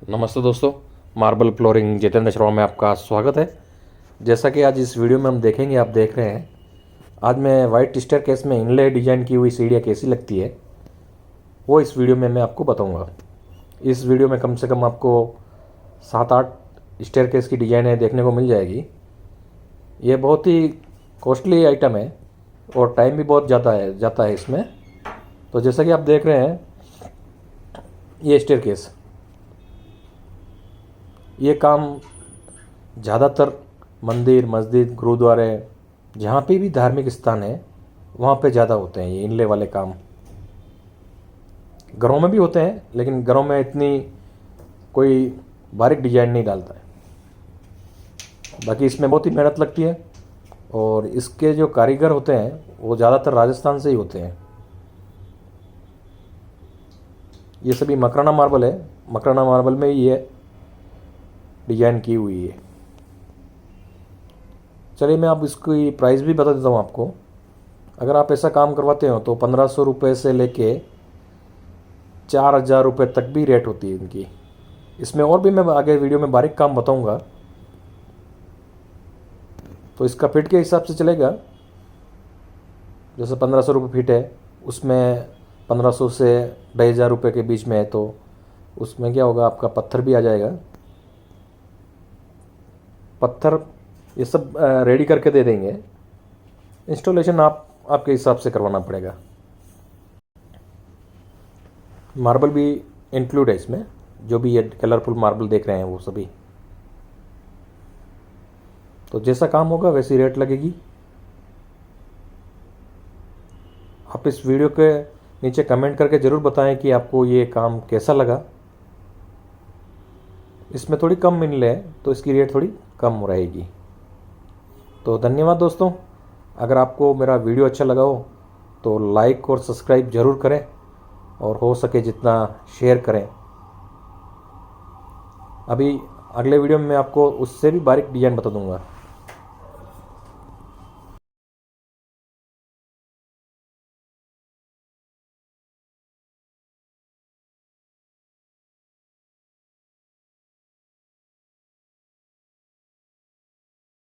नमस्ते दोस्तों, marble flooring Jitendra Sharma में आपका स्वागत है। जैसा कि आज इस वीडियो में हम देखेंगे, आप देख रहे हैं, आज मैं वाइट स्टेयरकेस में इनले डिजाइन की हुई सीढ़ियाँ कैसी लगती है वो इस वीडियो में मैं आपको बताऊंगा। इस वीडियो में कम से कम आपको 7-8 स्टेयरकेस की डिजाइनें देखने को मिल जाएगी। ये बहुत ही कॉस्टली आइटम है और टाइम भी बहुत जाता है इसमें। तो जैसा कि आप देख रहे हैं, ये स्टेयरकेस, ये काम ज़्यादातर मंदिर, मस्जिद, गुरुद्वारे, जहाँ पे भी धार्मिक स्थान है वहाँ पे ज़्यादा होते हैं ये इनले वाले काम। घरों में भी होते हैं, लेकिन घरों में इतनी कोई बारीक डिजाइन नहीं डालता है। बाकी इसमें बहुत ही मेहनत लगती है और इसके जो कारीगर होते हैं वो ज़्यादातर राजस्थान से ही होते हैं। ये सभी मकराना मार्बल है, मकराना मार्बल में ही ये डिजाइन की हुई है। चलिए मैं आप इसकी प्राइस भी बता देता हूँ आपको। अगर आप ऐसा काम करवाते हो तो 1500 रुपये से लेके 4000 रुपये तक भी रेट होती है इनकी। इसमें और भी मैं आगे वीडियो में बारीक काम बताऊँगा। तो इसका फिट के हिसाब से चलेगा। जैसे 1500 रुपये फिट है, उसमें 1500 से 2500 रुपये के बीच में है, तो उसमें क्या होगा, आपका पत्थर भी आ जाएगा। पत्थर ये सब रेडी करके दे देंगे। इंस्टॉलेशन आपके हिसाब से करवाना पड़ेगा। मार्बल भी इंक्लूड है इसमें, जो भी ये कलरफुल मार्बल देख रहे हैं वो सभी। तो जैसा काम होगा वैसी रेट लगेगी। आप इस वीडियो के नीचे कमेंट करके ज़रूर बताएं कि आपको ये काम कैसा लगा। इसमें थोड़ी कम मिले तो इसकी रेट थोड़ी कम रहेगी। तो धन्यवाद दोस्तों। अगर आपको मेरा वीडियो अच्छा लगा हो तो लाइक और सब्सक्राइब ज़रूर करें और हो सके जितना शेयर करें। अभी अगले वीडियो में मैं आपको उससे भी बारीक डिज़ाइन बता दूंगा।